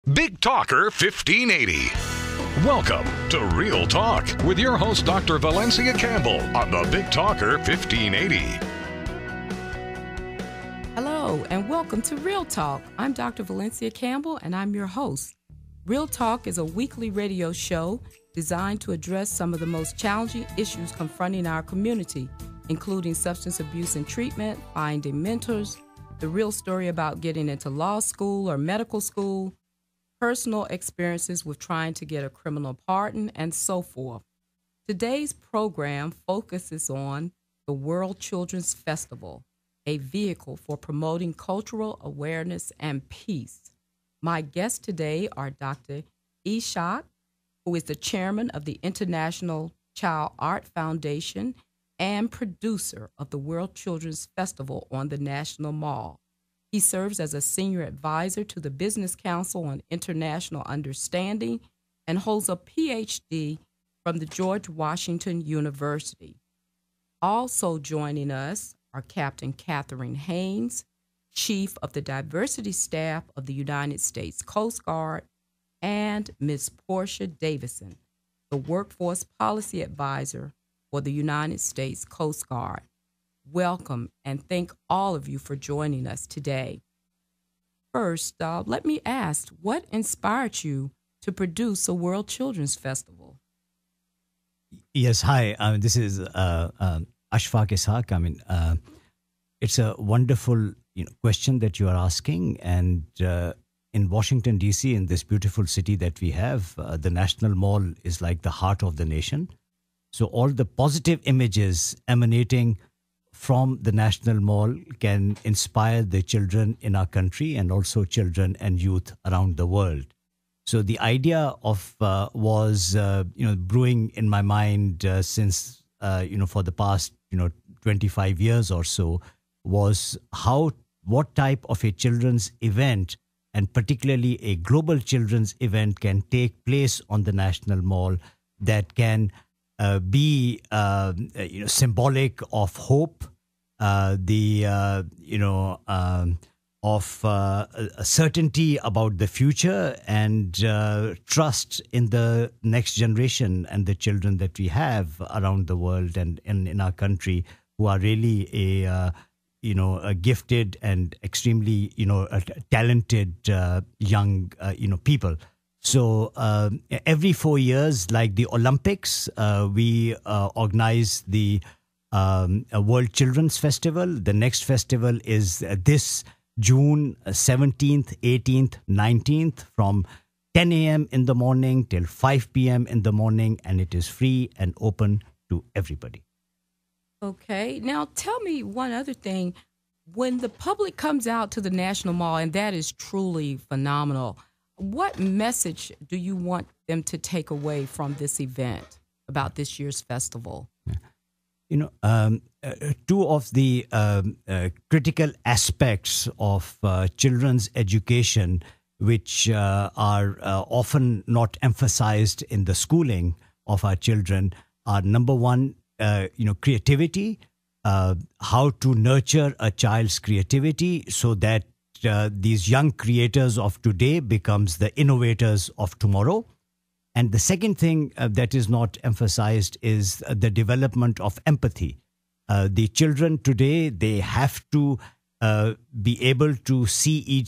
Big Talker 1580. Welcome to Real Talk with your host, Dr. Valencia Campbell, on the Big Talker 1580. Hello, and welcome to Real Talk. I'm Dr. Valencia Campbell, and I'm your host. Real Talk is a weekly radio show designed to address some of the most challenging issues confronting our community, including substance abuse and treatment, finding mentors, the real story about getting into law school or medical school, personal experiences with trying to get a criminal pardon, and so forth. Today's program focuses on the World Children's Festival, a vehicle for promoting cultural awareness and peace. My guests today are Dr. Ishak, who is the chairman of the International Child Art Foundation and producer of the World Children's Festival on the National Mall. He serves as a senior advisor to the Business Council on International Understanding and holds a PhD from the George Washington University. Also joining us are Captain Catherine Haynes, Chief of the Diversity Staff of the United States Coast Guard, and Ms. Portia Davison, the Workforce Policy Advisor for the United States Coast Guard. Welcome, and thank all of you for joining us today. First, let me ask, what inspired you to produce a World Children's Festival? Yes, hi. This is Ashfaq Ishaq. It's a wonderful question that you are asking. And in Washington, D.C., in this beautiful city that we have, the National Mall is like the heart of the nation. So all the positive images emanating from the National Mall can inspire the children in our country and also children and youth around the world. So the idea of was brewing in my mind since for the past 25 years or so was what type of a children's event, and particularly a global children's event, can take place on the National Mall that can be symbolic of hope, of a certainty about the future, and trust in the next generation and the children that we have around the world and in our country, who are really a gifted and extremely talented young people. So every 4 years, like the Olympics, we organize the World Children's Festival. The next festival is this June 17th, 18th, 19th from 10 a.m. in the morning till 5 p.m. in the morning, and it is free and open to everybody. Okay. Now, tell me one other thing. When the public comes out to the National Mall, and that is truly phenomenal, what message do you want them to take away from this event about this year's festival? Two of the critical aspects of children's education, which are often not emphasized in the schooling of our children, are number one, creativity, how to nurture a child's creativity so that these young creators of today becomes the innovators of tomorrow. And the second thing that is not emphasized is the development of empathy. The children today, they have to be able to see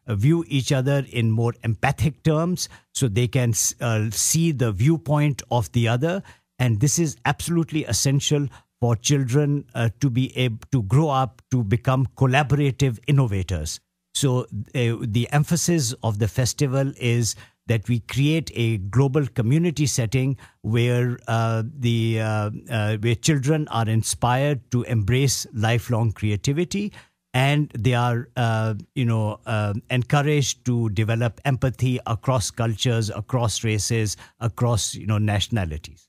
view each other in more empathic terms, so they can see the viewpoint of the other. And this is absolutely essential for children to be able to grow up to become collaborative innovators. So the emphasis of the festival is that we create a global community setting where where children are inspired to embrace lifelong creativity, and they are encouraged to develop empathy across cultures, across races, across nationalities.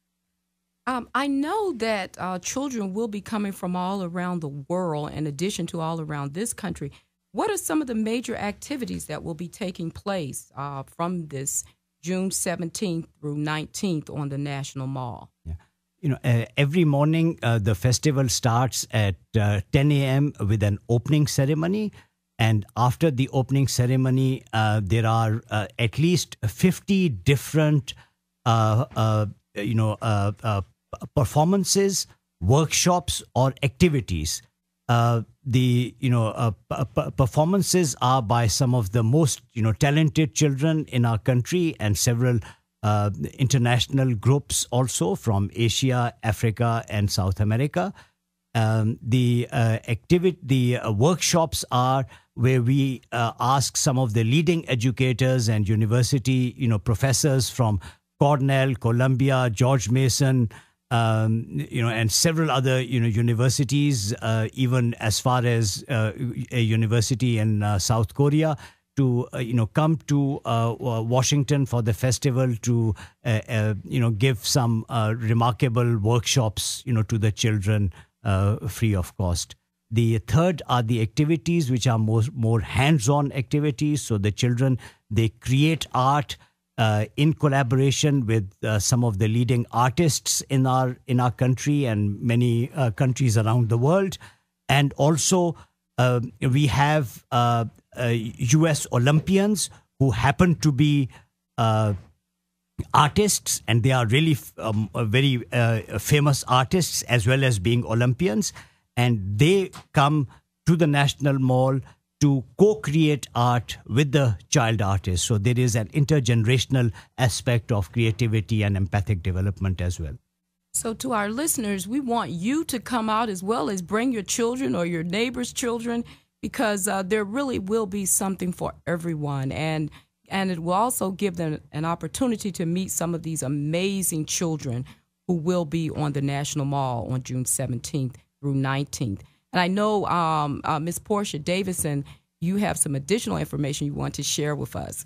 I know that children will be coming from all around the world, in addition to all around this country. What are some of the major activities that will be taking place from this June 17th through 19th on the National Mall? Yeah. Every morning the festival starts at 10 a.m. with an opening ceremony. And after the opening ceremony, there are at least 50 different, performances, workshops, or activities. Performances are by some of the most talented children in our country, and several international groups also from Asia, Africa, and South America. The workshops are where we ask some of the leading educators and university professors from Cornell, Columbia, George Mason, and several other universities, even as far as a university in South Korea, to come to Washington for the festival to give some remarkable workshops to the children free of cost. The third are the activities which are more hands-on activities. So the children, they create art in collaboration with some of the leading artists in our country and many countries around the world. And also we have U.S. Olympians who happen to be artists, and they are really very famous artists as well as being Olympians. And they come to the National Mall to co-create art with the child artists. So there is an intergenerational aspect of creativity and empathic development as well. So to our listeners, we want you to come out as well as bring your children or your neighbors' children, because there really will be something for everyone. And it will also give them an opportunity to meet some of these amazing children who will be on the National Mall on June 17th through 19th. And I know, Ms. Portia Davison, you have some additional information you want to share with us.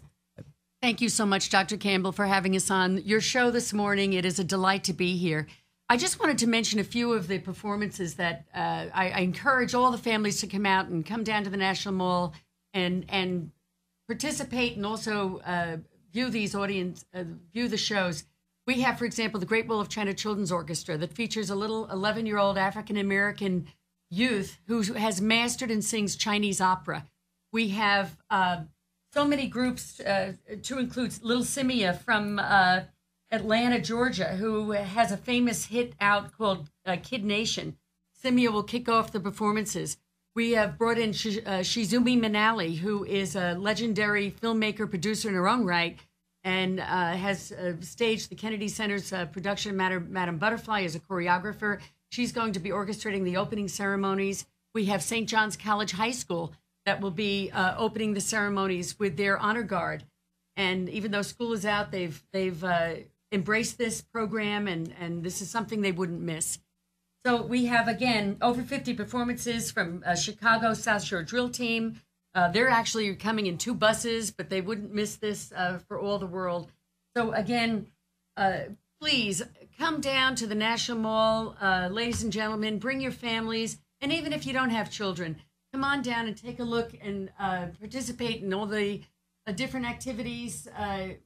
Thank you so much, Dr. Campbell, for having us on your show this morning. It is a delight to be here. I just wanted to mention a few of the performances that I encourage all the families to come out and come down to the National Mall and participate, and also view the shows. We have, for example, the Great Wall of China Children's Orchestra that features a little 11-year-old African-American youth who has mastered and sings Chinese opera. We have so many groups, to include Little Simia from Atlanta, Georgia, who has a famous hit out called Kid Nation. Simia will kick off the performances. We have brought in Shizumi Minali, who is a legendary filmmaker, producer in her own right, and has staged the Kennedy Center's production of Madame Butterfly as a choreographer. She's going to be orchestrating the opening ceremonies. We have St. John's College High School that will be opening the ceremonies with their honor guard. And even though school is out, they've embraced this program, and this is something they wouldn't miss. So we have, again, over 50 performances from Chicago South Shore Drill Team. They're actually coming in 2 buses, but they wouldn't miss this for all the world. So again, please come down to the National Mall, ladies and gentlemen, bring your families. And even if you don't have children, come on down and take a look and participate in all the different activities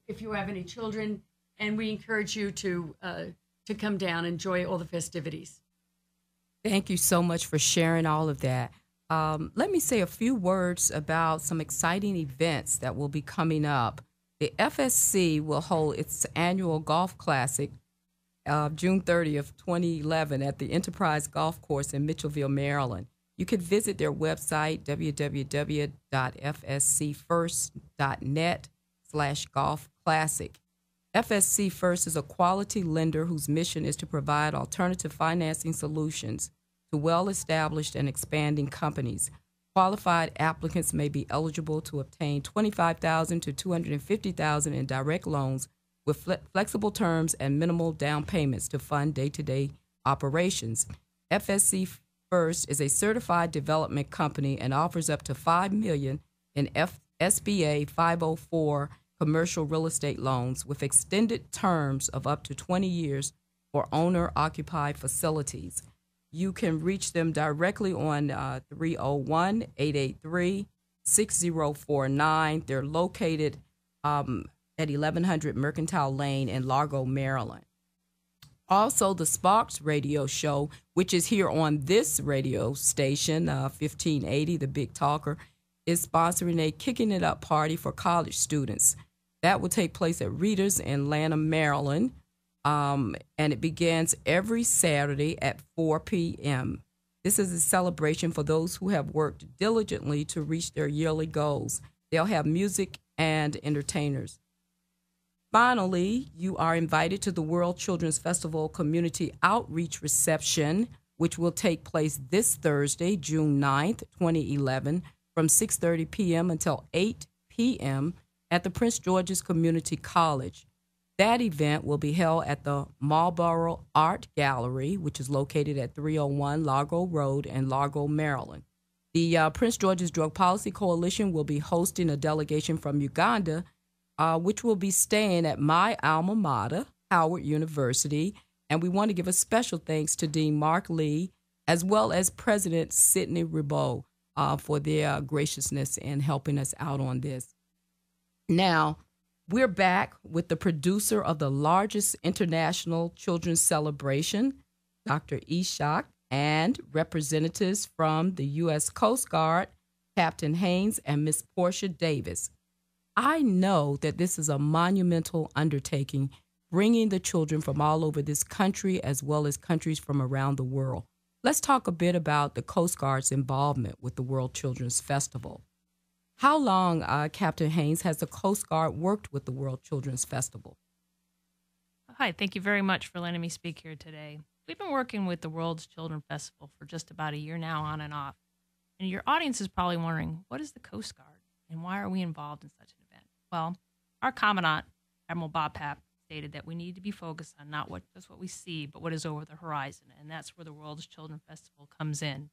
if you have any children. And we encourage you to come down and enjoy all the festivities. Thank you so much for sharing all of that. Let me say a few words about some exciting events that will be coming up. The FSC will hold its annual golf classic June 30th, 2011 at the Enterprise Golf Course in Mitchellville, Maryland. You can visit their website, www.fscfirst.net/golf-classic. FSC First is a quality lender whose mission is to provide alternative financing solutions to well-established and expanding companies. Qualified applicants may be eligible to obtain $25,000 to $250,000 in direct loans with flexible terms and minimal down payments to fund day-to-day operations. FSC First is a certified development company and offers up to $5 million in SBA 504 commercial real estate loans with extended terms of up to 20 years for owner-occupied facilities. You can reach them directly on 301-883-6049. They're located at 1100 Mercantile Lane in Largo, Maryland. Also, the Sparks radio show, which is here on this radio station, 1580, The Big Talker, is sponsoring a Kicking It Up party for college students. That will take place at Readers in Lanham, Maryland, and it begins every Saturday at 4 p.m. This is a celebration for those who have worked diligently to reach their yearly goals. They'll have music and entertainers. Finally, you are invited to the World Children's Festival Community Outreach Reception, which will take place this Thursday, June 9th, 2011, from 6:30 p.m. until 8 p.m. at the Prince George's Community College. That event will be held at the Marlboro Art Gallery, which is located at 301 Largo Road in Largo, Maryland. The Prince George's Drug Policy Coalition will be hosting a delegation from Uganda, which will be staying at my alma mater, Howard University. And we want to give a special thanks to Dean Mark Lee, as well as President Sidney Ribot, for their graciousness in helping us out on this. Now, we're back with the producer of the largest international children's celebration, Dr. Ishak, and representatives from the U.S. Coast Guard, Captain Haynes and Miss Portia Davis. I know that this is a monumental undertaking, bringing the children from all over this country as well as countries from around the world. Let's talk a bit about the Coast Guard's involvement with the World Children's Festival. How long, Captain Haynes, has the Coast Guard worked with the World Children's Festival? Hi, thank you very much for letting me speak here today. We've been working with the World's Children's Festival for just about a year now, on and off. And your audience is probably wondering, what is the Coast Guard and why are we involved in such an event? Well, our Commandant, Admiral Bob Papp, stated that we need to be focused on not just what we see, but what is over the horizon. And that's where the World's Children's Festival comes in.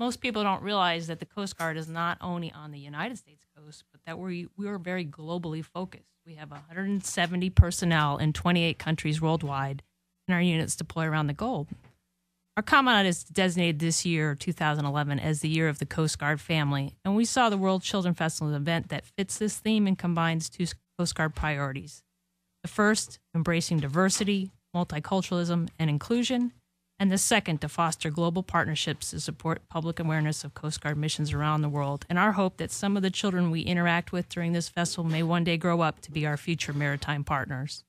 Most people don't realize that the Coast Guard is not only on the United States coast, but that we are very globally focused. We have 170 personnel in 28 countries worldwide, and our units deploy around the globe. Our Commandant is designated this year, 2011, as the year of the Coast Guard family, and we saw the World Children's Festival as an event that fits this theme and combines two Coast Guard priorities. The first, embracing diversity, multiculturalism, and inclusion, and the second, to foster global partnerships to support public awareness of Coast Guard missions around the world, and our hope that some of the children we interact with during this festival may one day grow up to be our future maritime partners.